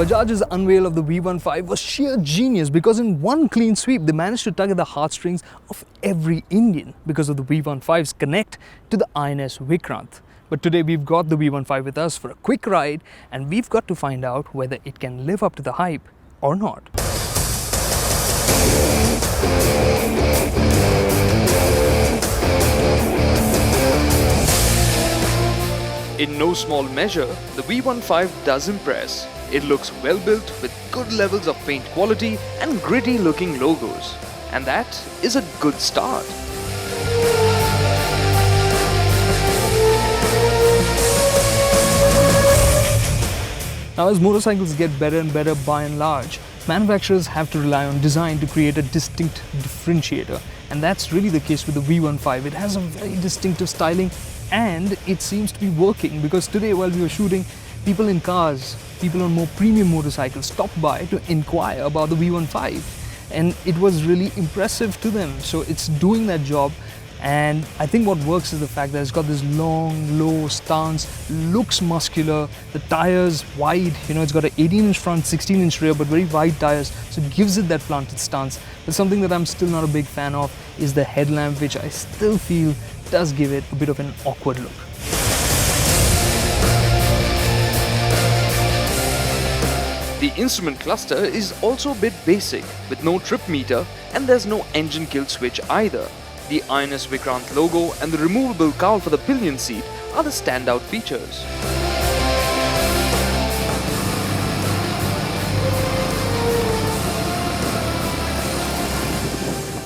Bajaj's unveil of the V15 was sheer genius because in one clean sweep they managed to tug at the heartstrings of every Indian because of the V15's connect to the INS Vikrant. But today we've got the V15 with us for a quick ride and we've got to find out whether it can live up to the hype or not. In no small measure, the V15 does impress. It looks well built with good levels of paint quality and gritty looking logos. And that is a good start. Now as motorcycles get better and better by and large, manufacturers have to rely on design to create a distinct differentiator. And that's really the case with the V15. It has a very distinctive styling and it seems to be working because today while we were shooting, people in cars, people on more premium motorcycles stopped by to inquire about the V15 and it was really impressive to them. So it's doing that job, and I think what works is the fact that it's got this long, low stance, looks muscular, the tires wide, it's got an 18-inch front, 16-inch rear, but very wide tires, so it gives it that planted stance. But something that I'm still not a big fan of is the headlamp, which I still feel does give it a bit of an awkward look. The instrument cluster is also a bit basic, with no trip meter and there's no engine kill switch either. The INS Vikrant logo and the removable cowl for the pillion seat are the standout features.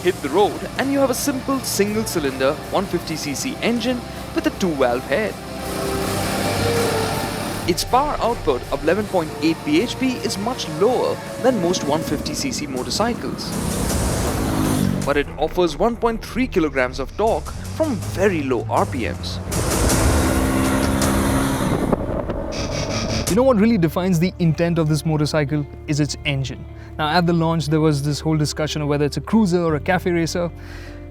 Hit the road and you have a simple single-cylinder 150cc engine with a 2-valve head. Its power output of 11.8 bhp is much lower than most 150cc motorcycles. But it offers 1.3 kilograms of torque from very low RPMs. You know what really defines the intent of this motorcycle is its engine. Now at the launch there was this whole discussion of whether it's a cruiser or a cafe racer.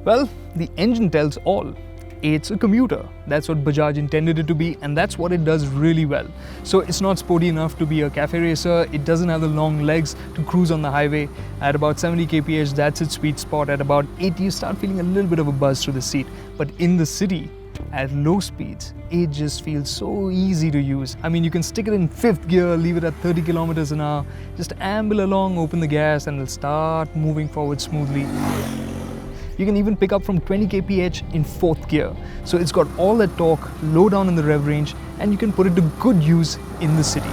Well, the engine tells all. It's a commuter. That's what Bajaj intended it to be and that's what it does really well. So it's not sporty enough to be a cafe racer, it doesn't have the long legs to cruise on the highway. At about 70 kph, that's its sweet spot. At about 80 you start feeling a little bit of a buzz through the seat. But in the city, at low speeds, it just feels so easy to use. I mean, you can stick it in 5th gear, leave it at 30 kilometers an hour, just amble along, open the gas and it'll start moving forward smoothly. You can even pick up from 20 kph in 4th gear. So it's got all that torque, low down in the rev range, and you can put it to good use in the city.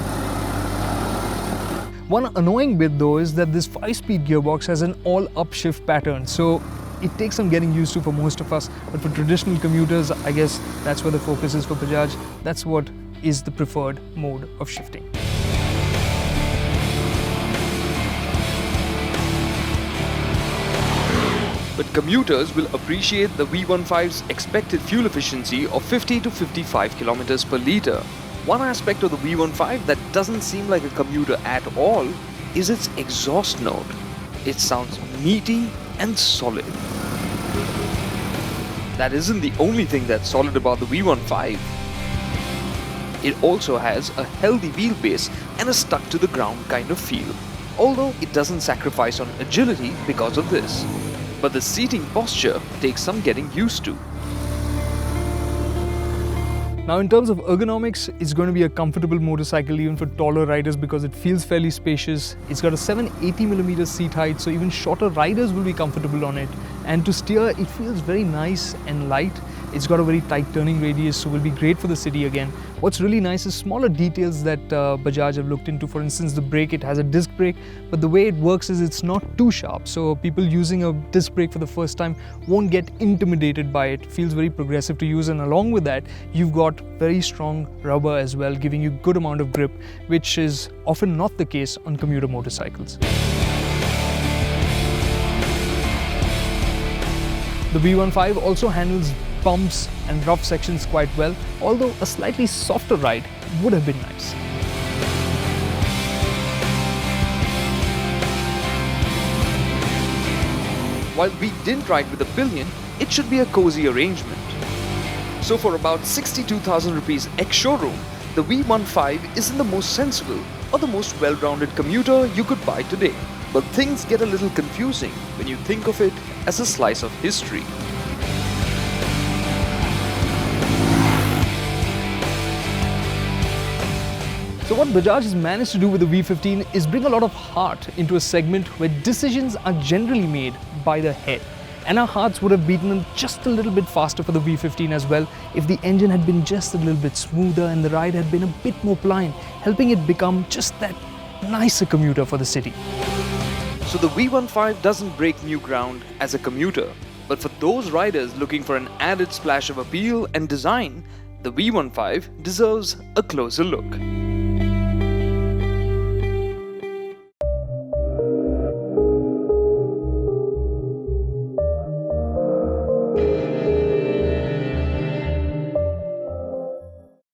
One annoying bit though is that this 5-speed gearbox has an all upshift pattern. So it takes some getting used to for most of us, but for traditional commuters, I guess that's where the focus is for Bajaj. That's what is the preferred mode of shifting. But commuters will appreciate the V15's expected fuel efficiency of 50 to 55 kilometers per litre. One aspect of the V15 that doesn't seem like a commuter at all is its exhaust note. It sounds meaty and solid. That isn't the only thing that's solid about the V15. It also has a healthy wheelbase and a stuck-to-the-ground kind of feel, although it doesn't sacrifice on agility because of this. But the seating posture takes some getting used to. Now in terms of ergonomics, it's going to be a comfortable motorcycle even for taller riders because it feels fairly spacious. It's got a 780mm seat height, so even shorter riders will be comfortable on it. And to steer, it feels very nice and light. It's got a very tight turning radius, so will be great for the city again. What's really nice is smaller details that Bajaj have looked into. For instance, the brake, it has a disc brake, but the way it works is it's not too sharp. So people using a disc brake for the first time won't get intimidated by it. It feels very progressive to use, and along with that, you've got very strong rubber as well, giving you good amount of grip, which is often not the case on commuter motorcycles. The V15 also handles bumps and rough sections quite well, although a slightly softer ride would have been nice. While we didn't ride with a pillion, it should be a cozy arrangement. So for about 62,000 rupees ex-showroom, the V15 isn't the most sensible, or the most well-rounded commuter you could buy today. But things get a little confusing when you think of it as a slice of history. So what Bajaj has managed to do with the V15 is bring a lot of heart into a segment where decisions are generally made by the head. And our hearts would have beaten just a little bit faster for the V15 as well if the engine had been just a little bit smoother and the ride had been a bit more pliant, helping it become just that nicer commuter for the city. So the V15 doesn't break new ground as a commuter, but for those riders looking for an added splash of appeal and design, the V15 deserves a closer look.